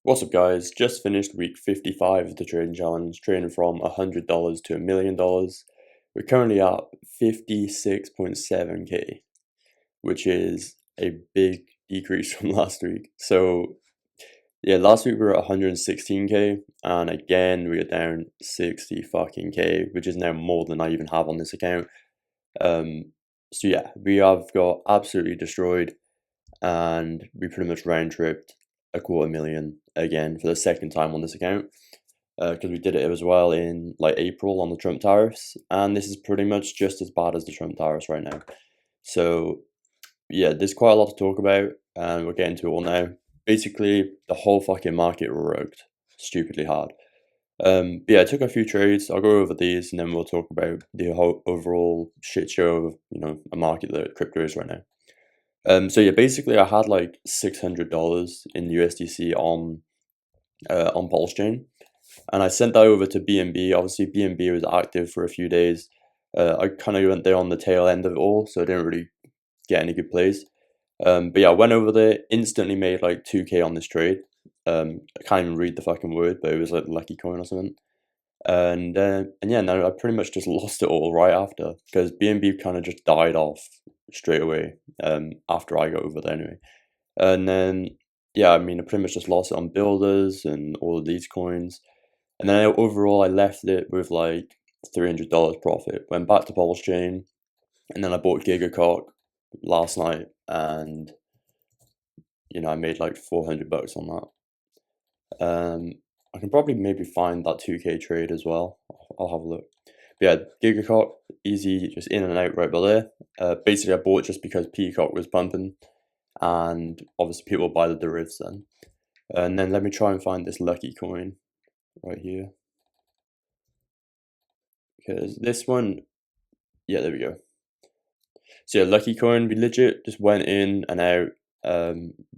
What's up, guys? Just finished week 55 of the trading challenge, trading from $100 to $1,000,000. We're currently at 56.7k, which is a big decrease from last week. So, yeah, last week we were at 116k, and again we are down 60 fucking k, which is now more than I even have on this account. So yeah, we have got absolutely destroyed, and we pretty much round tripped a quarter million again for the second time on this account, because we did it as well in like April on the Trump tariffs, and this is pretty much just as bad as the Trump tariffs right now. So yeah, there's quite a lot to talk about, and we're getting to it all now. Basically, the whole fucking market rugged stupidly hard. But yeah, I took a few trades. I'll go over these, and then we'll talk about the whole overall shit show of a market that crypto is right now. So yeah, basically I had like $600 in USDC on Pulse Chain, and I sent that over to BNB. Obviously, BNB was active for a few days. I kind of went there on the tail end of it all, so I didn't really get any good plays. But yeah, I went over there, instantly made like 2k on this trade. I can't even read the fucking word, but it was like lucky coin or something. And yeah, no, I pretty much just lost it all right after, because BNB kind of just died off straight away after I got over there anyway. And then yeah, I mean, I pretty much just lost it on builders and all of these coins. And then overall I left it with like $300 profit. Went back to Pulse Chain, and then I bought Gigacock last night, and I made like 400 bucks on that. I can probably maybe find that 2k trade as well. I'll have a look. But yeah, Gigacock, easy, just in and out right by there. Basically, I bought it just because Peacock was pumping, and obviously people buy the derivatives then. And then let me try and find this lucky coin right here, because this one, yeah, there we go. So yeah, lucky coin, we legit just went in and out.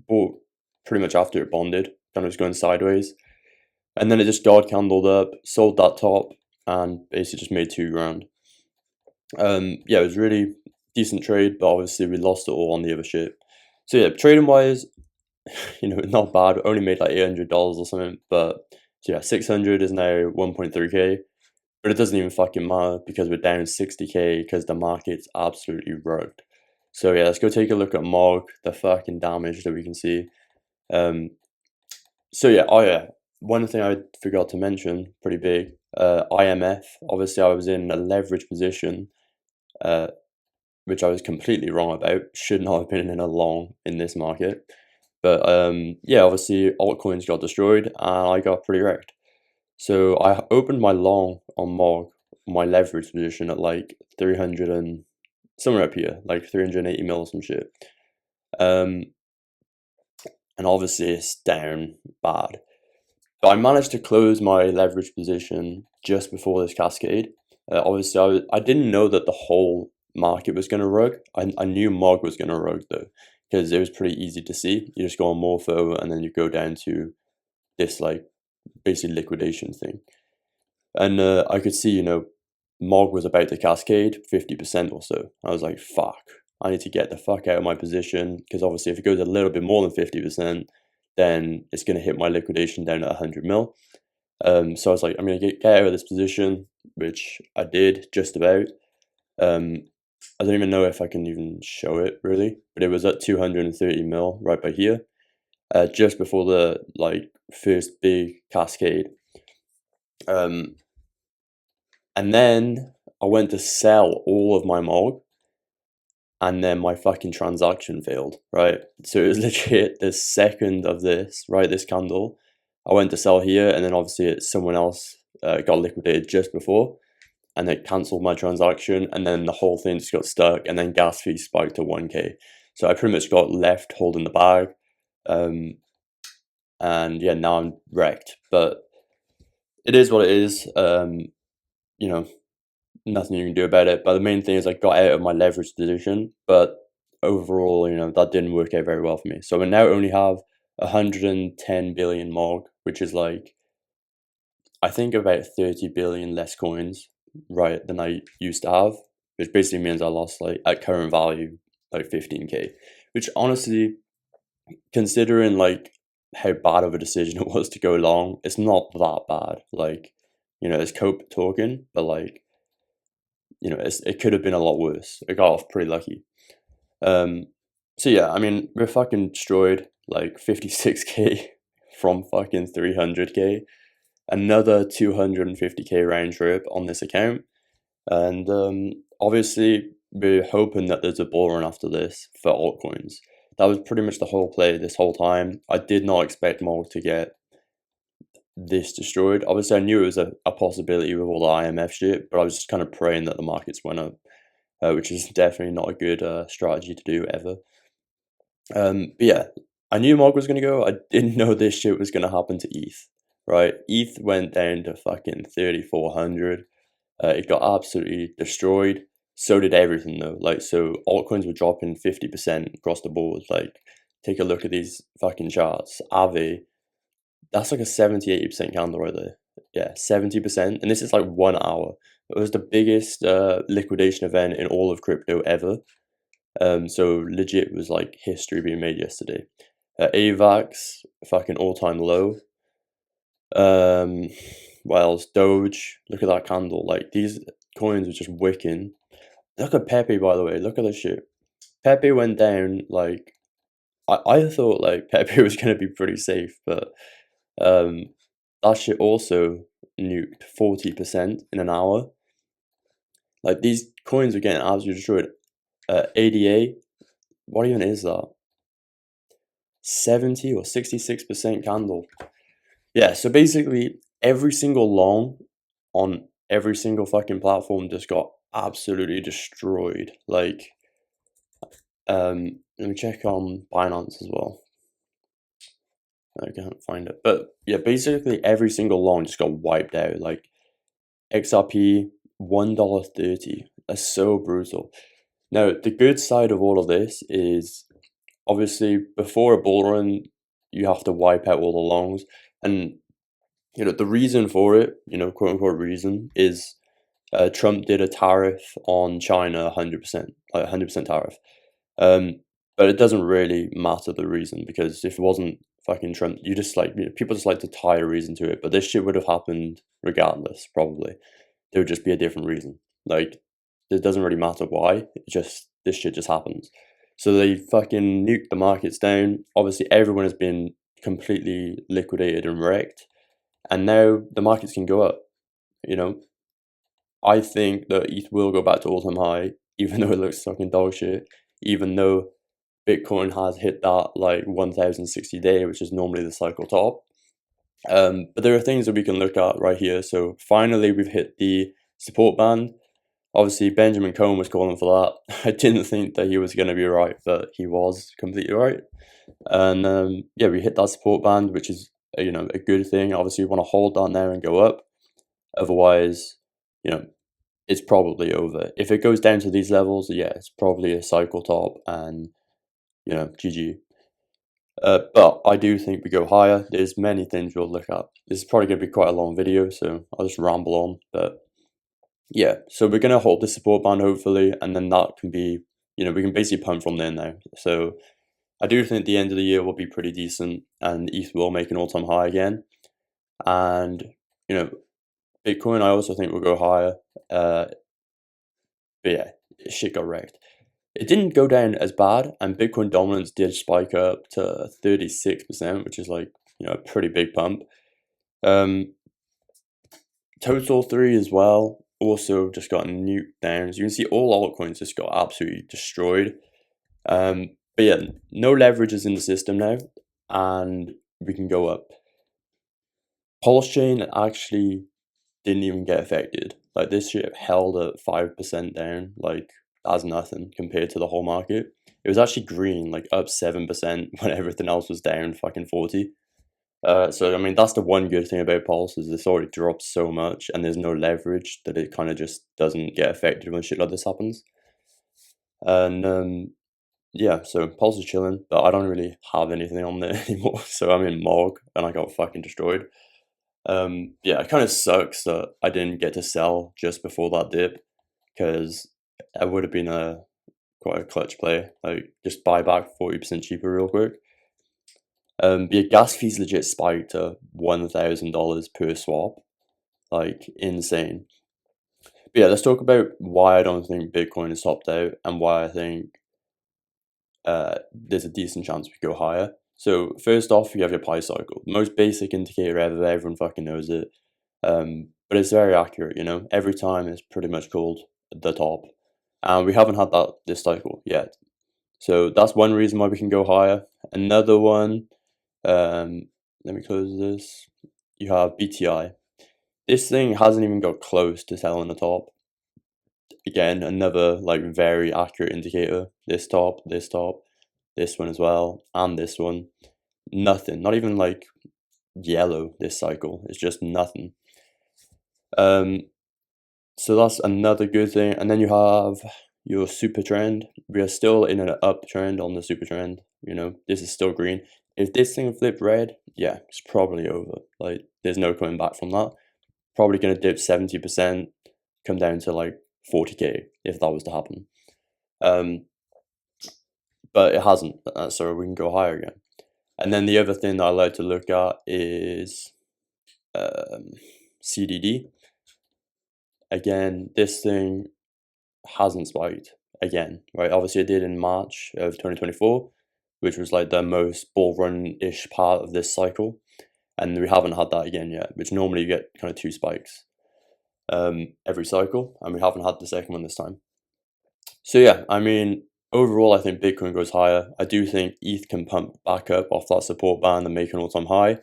Bought pretty much after it bonded, kind of was going sideways, and then it just god candled up, sold that top, and basically just made 2 grand. Yeah, it was really decent trade, but obviously we lost it all on the other shit. So yeah, trading wise, not bad. We only made like $800 or something, but so yeah, 600 is now 1.3k, but it doesn't even fucking matter because we're down 60k because the market's absolutely rugged. So yeah, let's go take a look at MOG, the fucking damage that we can see. So yeah, oh yeah, one thing I forgot to mention, pretty big, IMF. Obviously, I was in a leverage position, which I was completely wrong about. Should not have been in a long in this market. But yeah, obviously altcoins got destroyed, and I got pretty wrecked. So I opened my long on MOG, my leverage position at like 300 and somewhere up here, like 380 mil or some shit. And obviously it's down bad. But I managed to close my leverage position just before this cascade. Obviously, I didn't know that the whole market was going to rug. I knew MOG was going to rug though, because it was pretty easy to see. You just go on Morpho, and then you go down to this like basically liquidation thing. And I could see, MOG was about to cascade 50% or so. I was like, fuck, I need to get the fuck out of my position, because obviously if it goes a little bit more than 50%, then it's going to hit my liquidation down at 100 mil. So I was like, I'm going to get out of this position, which I did just about. I don't even know if I can even show it really, but it was at 230 mil right by here, just before the like first big cascade. And then I went to sell all of my MOG, and then my fucking transaction failed, right? So it was legit the second of this, right, this candle, I went to sell here, and then obviously someone else got liquidated just before, and it cancelled my transaction, and then the whole thing just got stuck, and then gas fees spiked to 1k. So I pretty much got left holding the bag, and yeah, now I'm wrecked. But it is what it is. Nothing you can do about it. But the main thing is I got out of my leverage position, but overall, that didn't work out very well for me. So I now only have 110 billion MOG, which is like, I think about 30 billion less coins, right, than I used to have, which basically means I lost like at current value like 15k, which honestly, considering like how bad of a decision it was to go long. It's not that bad. Like, it's Cope talking, but like, it could have been a lot worse. It got off pretty lucky. So yeah, I mean, we're fucking destroyed, like 56k from fucking 300k, another 250k round trip on this account, and obviously we're hoping that there's a bull run after this for altcoins. That was pretty much the whole play this whole time. I did not expect more to get this destroyed. Obviously, I knew it was a possibility with all the IMF shit, but I was just kind of praying that the markets went up, which is definitely not a good strategy to do ever. But yeah, I knew Mog was gonna go. I didn't know this shit was gonna happen to ETH. Right? ETH went down to fucking 3,400. It got absolutely destroyed. So did everything though. Like, so altcoins were dropping 50% across the board. Like, take a look at these fucking charts. Aave, that's like a 70-80% candle right there. Yeah, 70%. And this is like 1 hour. It was the biggest liquidation event in all of crypto ever. So legit was like history being made yesterday. AVAX, fucking all-time low. What else? Doge, look at that candle. Like, these coins are just wicking. Look at Pepe, by the way. Look at this shit. Pepe went down, like, I thought, like, Pepe was going to be pretty safe, but that shit also nuked 40% in an hour. Like, these coins are getting absolutely destroyed. ADA, what even is that? 70 or 66% candle. Yeah, so basically every single long on every single fucking platform just got absolutely destroyed. Like, let me check on Binance as well. I can't find it, but yeah, basically every single long just got wiped out. Like, XRP $1.30. That's so brutal. Now, the good side of all of this is obviously before a bull run, you have to wipe out all the longs, and the reason for it, quote unquote reason, is Trump did a tariff on China 100%, like 100% tariff. But it doesn't really matter the reason, because if it wasn't fucking Trump, you just like, people just like to tie a reason to it. But this shit would have happened regardless, probably. There would just be a different reason. Like, it doesn't really matter why. This shit just happens. So they fucking nuked the markets down. Obviously, everyone has been completely liquidated and wrecked. And now the markets can go up. I think that ETH will go back to all-time high, even though it looks fucking dog shit. Even though Bitcoin has hit that like 1,060 day, which is normally the cycle top. But there are things that we can look at right here. So finally, we've hit the support band. Obviously, Benjamin Cohen was calling for that. I didn't think that he was going to be right, but he was completely right. And yeah, we hit that support band, which is a good thing. Obviously, we want to hold that now and go up. Otherwise, it's probably over. If it goes down to these levels, yeah, it's probably a cycle top, and GG. But I do think we go higher. There's many things we'll look at. This is probably going to be quite a long video, so I'll just ramble on. But yeah, so we're going to hold the support band hopefully, and then that can be, we can basically pump from there now. So I do think the end of the year will be pretty decent, and ETH will make an all-time high again. And, Bitcoin, I also think will go higher. But yeah, shit got wrecked. It didn't go down as bad, and Bitcoin dominance did spike up to 36%, which is like, a pretty big pump. Total 3 as well also just got nuked down. So you can see all altcoins just got absolutely destroyed. But yeah, no leverage is in the system now, and we can go up. Pulse chain actually didn't even get affected. Like, this shit held at 5% down, like, as nothing compared to the whole market. It was actually green, like up 7% when everything else was down fucking 40. So I mean, that's the one good thing about Pulse, is it's already dropped so much and there's no leverage that it kind of just doesn't get affected when shit like this happens. And yeah, so Pulse is chilling, but I don't really have anything on there anymore. So I'm in Mog and I got fucking destroyed. Yeah, it kind of sucks that I didn't get to sell just before that dip, because it would have been quite a clutch play. Like, just buy back 40% cheaper real quick. But yeah, gas fees legit spiked to $1,000 per swap, like insane. But yeah, let's talk about why I don't think Bitcoin is topped out and why I think there's a decent chance we go higher. So first off, you have your pi cycle, the most basic indicator ever. Everyone fucking knows it, but it's very accurate. You know, every time it's pretty much called the top, and we haven't had that this cycle yet. So that's one reason why we can go higher. Another one, let me close this. You have BTI. This thing hasn't even got close to selling the top. Again, another like very accurate indicator. This top, this top, this one as well, and this one. Nothing. Not even like yellow this cycle. It's just nothing. So that's another good thing. And then you have your super trend. We are still in an uptrend on the super trend. You know, this is still green. If this thing flipped red, yeah, it's probably over. Like, there's no coming back from that. Probably gonna dip 70%, come down to like 40k if that was to happen. But it hasn't, so we can go higher again. And then the other thing that I like to look at is CDD. Again, this thing hasn't spiked again, right? Obviously, it did in March of 2024, which was like the most bull run-ish part of this cycle. And we haven't had that again yet, which normally you get kind of 2 spikes every cycle, and we haven't had the second one this time. So yeah, I mean, overall, I think Bitcoin goes higher. I do think ETH can pump back up off that support band and make an all-time high,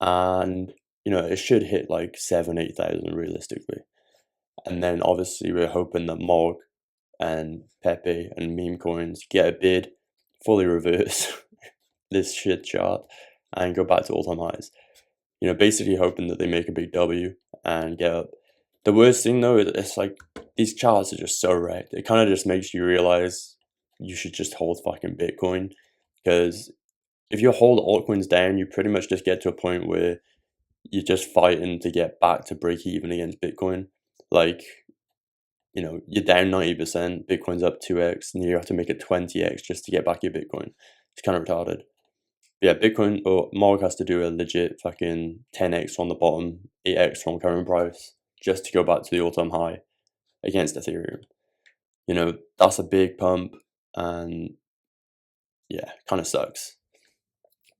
and you know, it should hit like 7,000-8,000 realistically. And then obviously we're hoping that Mog and Pepe and meme coins get a bid, fully reverse this shit chart, and go back to all-time highs. You know, basically hoping that they make a big W and get up. The worst thing though, it's like these charts are just so wrecked. It kind of just makes you realize you should just hold fucking Bitcoin, because if you hold altcoins down, you pretty much just get to a point where you're just fighting to get back to break even against Bitcoin. Like, you know, you're down 90%, Bitcoin's up 2x, and you have to make it 20x just to get back your Bitcoin. It's kind of retarded. Yeah, Bitcoin or Morg has to do a legit fucking 10x from the bottom, 8x from current price, just to go back to the all-time high against Ethereum. You know, that's a big pump, and yeah, kind of sucks.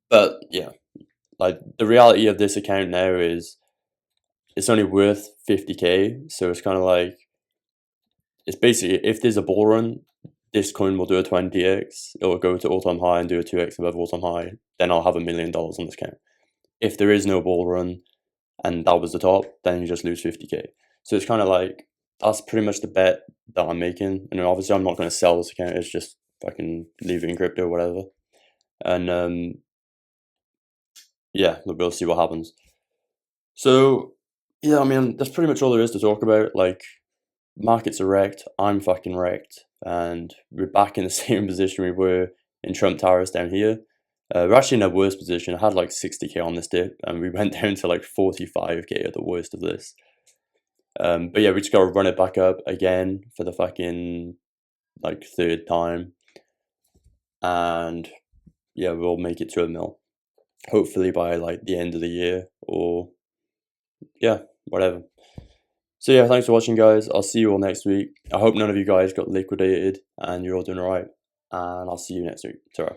But yeah, like the reality of this account now is it's only worth 50k, so it's kind of like, it's basically, if there's a bull run, this coin will do a 20x, it will go to all-time high and do a 2x above all-time high, then I'll have $1 million on this account. If there is no bull run and that was the top, then you just lose 50k. So it's kind of like, that's pretty much the bet that I'm making. And obviously I'm not going to sell this account, it's just fucking leave it in crypto or whatever. And yeah, we'll see what happens. So yeah, I mean, that's pretty much all there is to talk about. Like, markets are wrecked, I'm fucking wrecked, and we're back in the same position we were in Trump towers down here. We're actually in a worse position. I had like 60k on this dip, and we went down to like 45k at the worst of this. But yeah, we just gotta run it back up again for the fucking like 3rd time, and yeah, we'll make it to a mil. Hopefully by like the end of the year, or yeah, whatever. So yeah, thanks for watching, guys. I'll see you all next week. I hope none of you guys got liquidated and you're all doing alright. And I'll see you next week. Ta-ra.